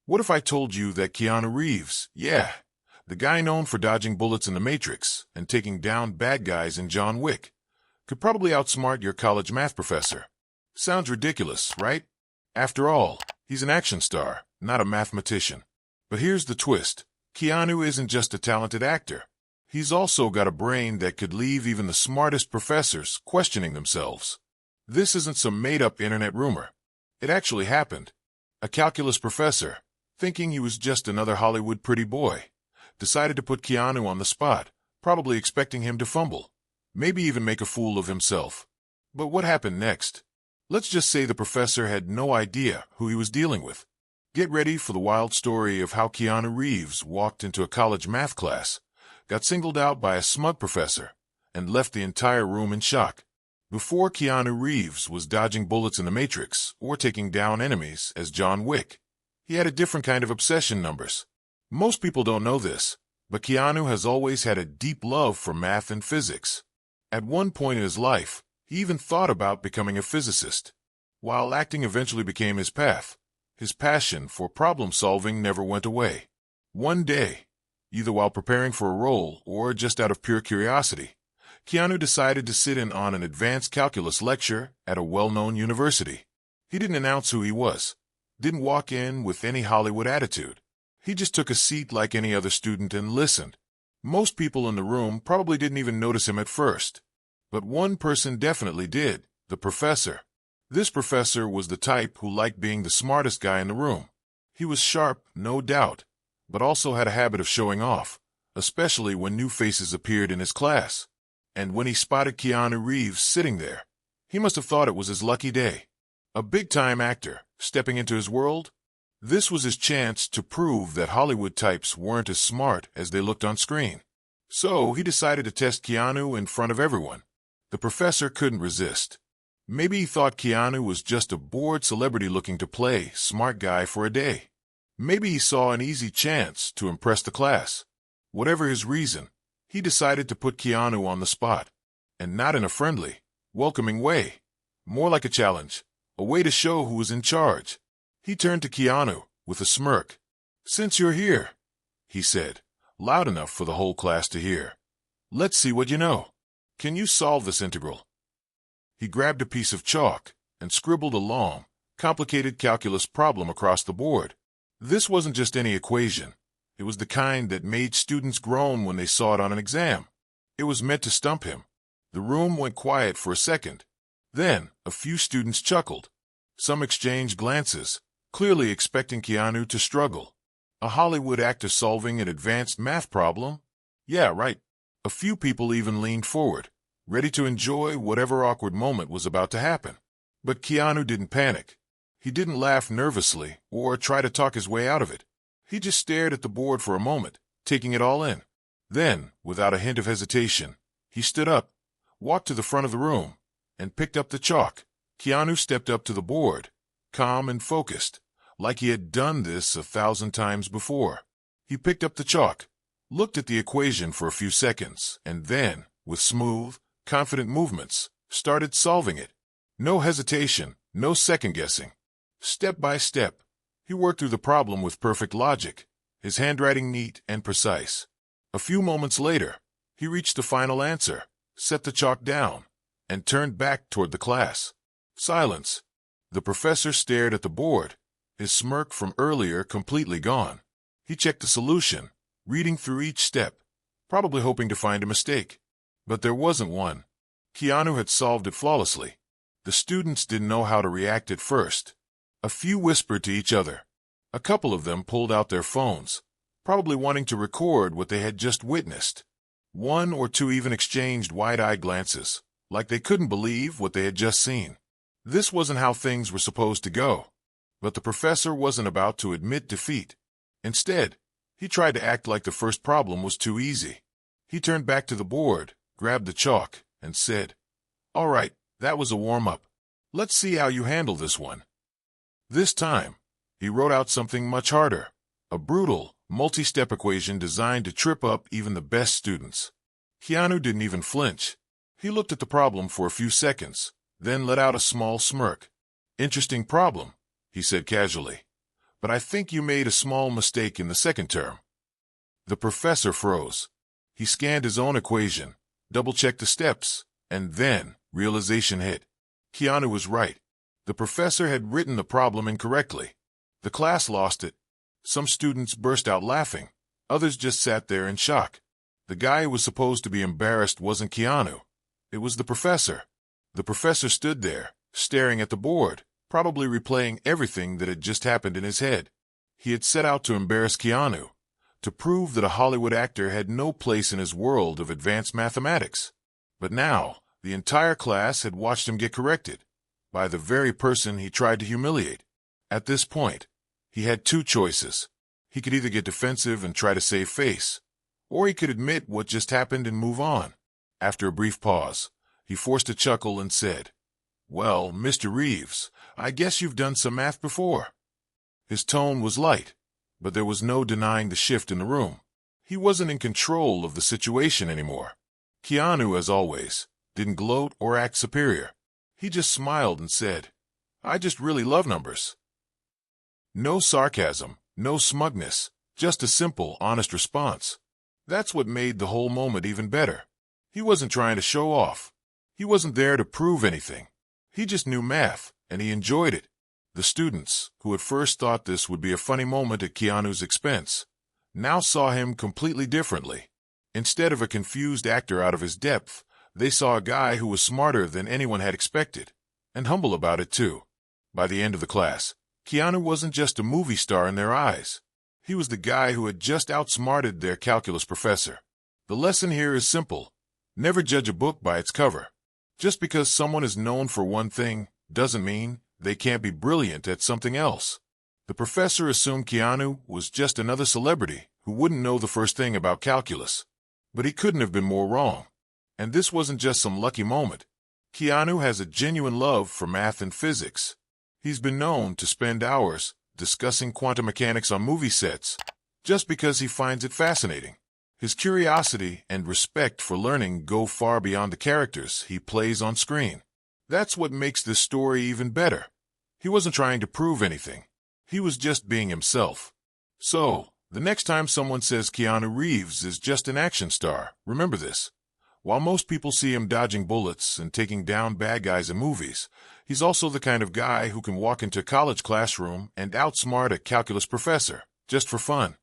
What if I told you that Keanu Reeves, yeah, the guy known for dodging bullets in The Matrix and taking down bad guys in John Wick, could probably outsmart your college math professor? Sounds ridiculous, right? After all, he's an action star, not a mathematician. But here's the twist. Keanu isn't just a talented actor. He's also got a brain that could leave even the smartest professors questioning themselves. This isn't some made-up internet rumor. It actually happened. A calculus professor, thinking he was just another Hollywood pretty boy, decided to put Keanu on the spot, probably expecting him to fumble, maybe even make a fool of himself. But what happened next? Let's just say the professor had no idea who he was dealing with. Get ready for the wild story of how Keanu Reeves walked into a college math class, got singled out by a smug professor, and left the entire room in shock. Before Keanu Reeves was dodging bullets in The Matrix or taking down enemies as John Wick, he had a different kind of obsession numbers. Most people don't know this, but Keanu has always had a deep love for math and physics. At one point in his life, he even thought about becoming a physicist. While acting eventually became his path, his passion for problem-solving never went away. One day, either while preparing for a role or just out of pure curiosity, Keanu decided to sit in on an advanced calculus lecture at a well-known university. He didn't announce who he was, didn't walk in with any Hollywood attitude. He just took a seat like any other student and listened. Most people in the room probably didn't even notice him at first. But one person definitely did, the professor. This professor was the type who liked being the smartest guy in the room. He was sharp, no doubt, but also had a habit of showing off, especially when new faces appeared in his class. And when he spotted Keanu Reeves sitting there, he must have thought it was his lucky day. A big-time actor, stepping into his world? This was his chance to prove that Hollywood types weren't as smart as they looked on screen. So he decided to test Keanu in front of everyone. The professor couldn't resist. Maybe he thought Keanu was just a bored celebrity looking to play smart guy for a day. Maybe he saw an easy chance to impress the class. Whatever his reason, he decided to put Keanu on the spot. And not in a friendly, welcoming way. More like a challenge, a way to show who was in charge. He turned to Keanu with a smirk. "Since you're here," he said, loud enough for the whole class to hear, "let's see what you know. Can you solve this integral?" He grabbed a piece of chalk and scribbled a long, complicated calculus problem across the board. This wasn't just any equation. It was the kind that made students groan when they saw it on an exam. It was meant to stump him. The room went quiet for a second. Then, a few students chuckled. Some exchanged glances, clearly expecting Keanu to struggle. A Hollywood actor solving an advanced math problem? Yeah, right. A few people even leaned forward, ready to enjoy whatever awkward moment was about to happen. But Keanu didn't panic. He didn't laugh nervously or try to talk his way out of it. He just stared at the board for a moment, taking it all in. Then, without a hint of hesitation, he stood up, walked to the front of the room, and picked up the chalk. Keanu stepped up to the board, calm and focused, like he had done this 1,000 times before. He picked up the chalk, looked at the equation for a few seconds, and then, with smooth, confident movements, started solving it. No hesitation, no second-guessing. Step by step, he worked through the problem with perfect logic, his handwriting neat and precise. A few moments later, he reached the final answer, set the chalk down, and turned back toward the class. Silence. The professor stared at the board, his smirk from earlier completely gone. He checked the solution, reading through each step, probably hoping to find a mistake. But there wasn't one. Keanu had solved it flawlessly. The students didn't know how to react at first. A few whispered to each other. A couple of them pulled out their phones, probably wanting to record what they had just witnessed. One or two even exchanged wide-eyed glances, like they couldn't believe what they had just seen. This wasn't how things were supposed to go. But the professor wasn't about to admit defeat. Instead, he tried to act like the first problem was too easy. He turned back to the board, grabbed the chalk, and said, "All right, that was a warm-up. Let's see how you handle this one." This time, he wrote out something much harder, a brutal, multi-step equation designed to trip up even the best students. Keanu didn't even flinch. He looked at the problem for a few seconds, then let out a small smirk. "Interesting problem," he said casually. but I think you made a small mistake in the second term." The professor froze. He scanned his own equation, double-checked the steps, and then realization hit. Keanu was right. The professor had written the problem incorrectly. The class lost it. Some students burst out laughing. Others just sat there in shock. The guy who was supposed to be embarrassed wasn't Keanu. It was the professor. The professor stood there, staring at the board, probably replaying everything that had just happened in his head. He had set out to embarrass Keanu, to prove that a Hollywood actor had no place in his world of advanced mathematics. But now, the entire class had watched him get corrected by the very person he tried to humiliate. At this point, he had two choices. He could either get defensive and try to save face, or he could admit what just happened and move on. After a brief pause, he forced a chuckle and said, "Well, Mr. Reeves, I guess you've done some math before." His tone was light, but there was no denying the shift in the room. He wasn't in control of the situation anymore. Keanu, as always, didn't gloat or act superior. He just smiled and said, "I just really love numbers." No sarcasm, no smugness, just a simple, honest response. That's what made the whole moment even better. He wasn't trying to show off. He wasn't there to prove anything. He just knew math, and he enjoyed it. The students, who at first thought this would be a funny moment at Keanu's expense, now saw him completely differently. Instead of a confused actor out of his depth, they saw a guy who was smarter than anyone had expected, and humble about it too. By the end of the class, Keanu wasn't just a movie star in their eyes. He was the guy who had just outsmarted their calculus professor. The lesson here is simple. Never judge a book by its cover. Just because someone is known for one thing doesn't mean they can't be brilliant at something else. The professor assumed Keanu was just another celebrity who wouldn't know the first thing about calculus. But he couldn't have been more wrong. And this wasn't just some lucky moment. Keanu has a genuine love for math and physics. He's been known to spend hours discussing quantum mechanics on movie sets just because he finds it fascinating. His curiosity and respect for learning go far beyond the characters he plays on screen. That's what makes this story even better. He wasn't trying to prove anything. He was just being himself. So, the next time someone says Keanu Reeves is just an action star, remember this. While most people see him dodging bullets and taking down bad guys in movies, he's also the kind of guy who can walk into a college classroom and outsmart a calculus professor, just for fun.